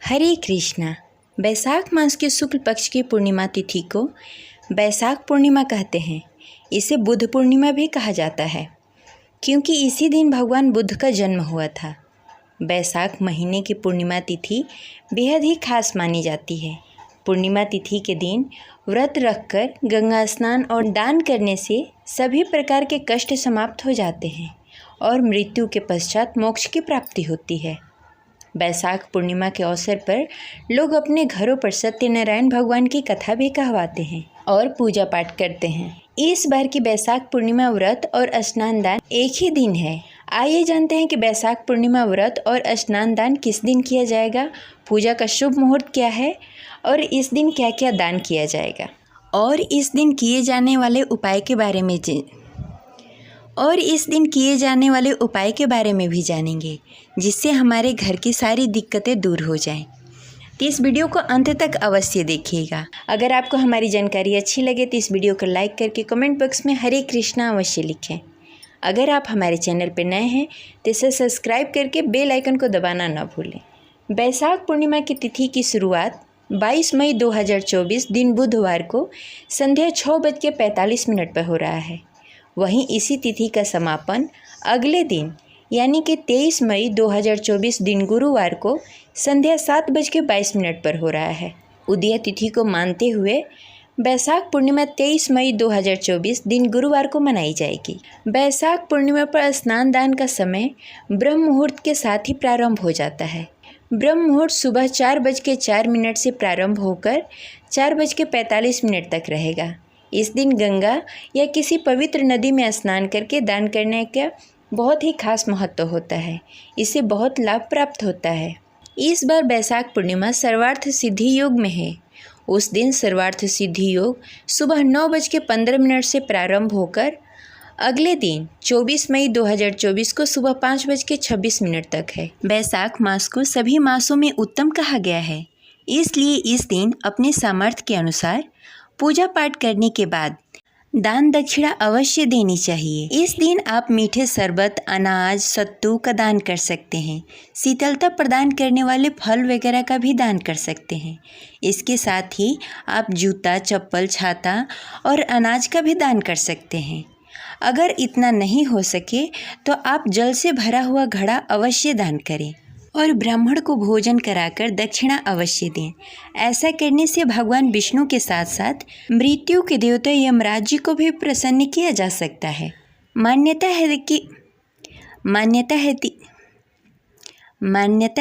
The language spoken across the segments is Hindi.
हरे कृष्णा। बैसाख मास के शुक्ल पक्ष की पूर्णिमा तिथि को बैसाख पूर्णिमा कहते हैं। इसे बुद्ध पूर्णिमा भी कहा जाता है क्योंकि इसी दिन भगवान बुद्ध का जन्म हुआ था। बैसाख महीने की पूर्णिमा तिथि बेहद ही खास मानी जाती है। पूर्णिमा तिथि के दिन व्रत रखकर गंगा स्नान और दान करने से सभी प्रकार के कष्ट समाप्त हो जाते हैं और मृत्यु के पश्चात मोक्ष की प्राप्ति होती है। बैसाख पूर्णिमा के अवसर पर लोग अपने घरों पर सत्यनारायण भगवान की कथा भी कहवाते हैं और पूजा पाठ करते हैं। इस बार की बैसाख पूर्णिमा व्रत और स्नान दान एक ही दिन है। आइए जानते हैं कि बैसाख पूर्णिमा व्रत और स्नान दान किस दिन किया जाएगा, पूजा का शुभ मुहूर्त क्या है और इस दिन क्या क्या दान किया जाएगा और इस दिन किए जाने वाले उपाय के बारे में भी जानेंगे, जिससे हमारे घर की सारी दिक्कतें दूर हो जाएं। तो इस वीडियो को अंत तक अवश्य देखिएगा। अगर आपको हमारी जानकारी अच्छी लगे तो इस वीडियो को लाइक करके कमेंट बॉक्स में हरे कृष्णा अवश्य लिखें। अगर आप हमारे चैनल पर नए हैं तो इसे सब्सक्राइब करके बेल आइकन को दबाना न भूलें। बैसाख पूर्णिमा की तिथि की शुरुआत 22 मई 2024 दिन बुधवार को संध्या 6:45 पर हो रहा है। वहीं इसी तिथि का समापन अगले दिन यानी कि 23 मई 2024 दिन गुरुवार को संध्या 7:22 पर हो रहा है। उदय तिथि को मानते हुए बैसाख पूर्णिमा 23 मई 2024 दिन गुरुवार को मनाई जाएगी। बैसाख पूर्णिमा पर स्नान दान का समय ब्रह्म मुहूर्त के साथ ही प्रारंभ हो जाता है। ब्रह्म मुहूर्त सुबह 4:04 से प्रारंभ होकर 4:45 तक रहेगा। इस दिन गंगा या किसी पवित्र नदी में स्नान करके दान करने का बहुत ही खास महत्व होता है। इससे बहुत लाभ प्राप्त होता है। इस बार बैसाख पूर्णिमा सर्वार्थ सिद्धि योग में है। उस दिन सर्वार्थ सिद्धि योग सुबह 9:15 से प्रारंभ होकर अगले दिन 24 मई 2024 को सुबह 5:26 तक है। बैसाख मास को सभी मासों में उत्तम कहा गया है, इसलिए इस दिन अपने सामर्थ्य के अनुसार पूजा पाठ करने के बाद दान दक्षिणा अवश्य देनी चाहिए। इस दिन आप मीठे शरबत, अनाज, सत्तू का दान कर सकते हैं। शीतलता प्रदान करने वाले फल वगैरह का भी दान कर सकते हैं। इसके साथ ही आप जूता, चप्पल, छाता और अनाज का भी दान कर सकते हैं। अगर इतना नहीं हो सके तो आप जल से भरा हुआ घड़ा अवश्य दान करें और ब्राह्मण को भोजन कराकर दक्षिणा अवश्य दें। ऐसा करने से भगवान विष्णु के साथ साथ मृत्यु के देवता यमराज जी को भी प्रसन्न किया जा सकता है। मान्यता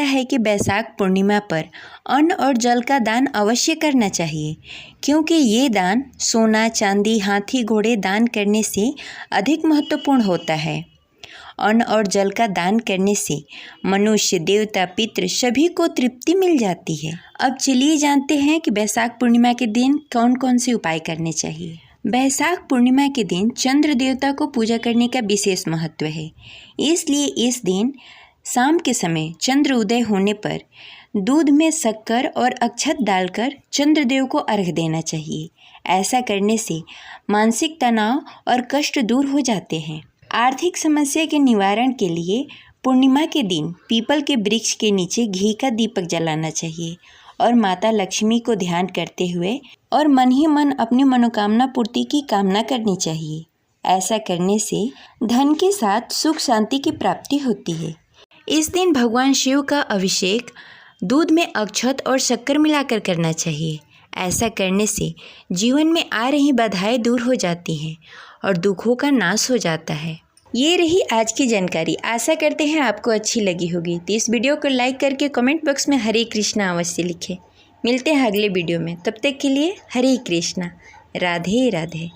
है कि बैसाख पूर्णिमा पर अन्न और जल का दान अवश्य करना चाहिए, क्योंकि ये दान सोना, चांदी, हाथी, घोड़े दान करने से अधिक महत्वपूर्ण होता है। अन्न और जल का दान करने से मनुष्य, देवता, पितृ सभी को तृप्ति मिल जाती है। अब चलिए जानते हैं कि बैसाख पूर्णिमा के दिन कौन कौन से उपाय करने चाहिए। बैसाख पूर्णिमा के दिन चंद्र देवता को पूजा करने का विशेष महत्व है, इसलिए इस दिन शाम के समय चंद्र उदय होने पर दूध में शक्कर और अक्षत डालकर चंद्रदेव को अर्घ्य देना चाहिए। ऐसा करने से मानसिक तनाव और कष्ट दूर हो जाते हैं। आर्थिक समस्या के निवारण के लिए पूर्णिमा के दिन पीपल के वृक्ष के नीचे घी का दीपक जलाना चाहिए और माता लक्ष्मी को ध्यान करते हुए और मन ही मन अपनी मनोकामना पूर्ति की कामना करनी चाहिए। ऐसा करने से धन के साथ सुख शांति की प्राप्ति होती है। इस दिन भगवान शिव का अभिषेक दूध में अक्षत और शक्कर मिलाकर करना चाहिए। ऐसा करने से जीवन में आ रही बाधाएं दूर हो जाती हैं और दुखों का नाश हो जाता है। ये रही आज की जानकारी। आशा करते हैं आपको अच्छी लगी होगी। तो इस वीडियो को लाइक करके कमेंट बॉक्स में हरे कृष्णा अवश्य लिखें। मिलते हैं अगले वीडियो में, तब तक के लिए हरे कृष्णा, राधे राधे।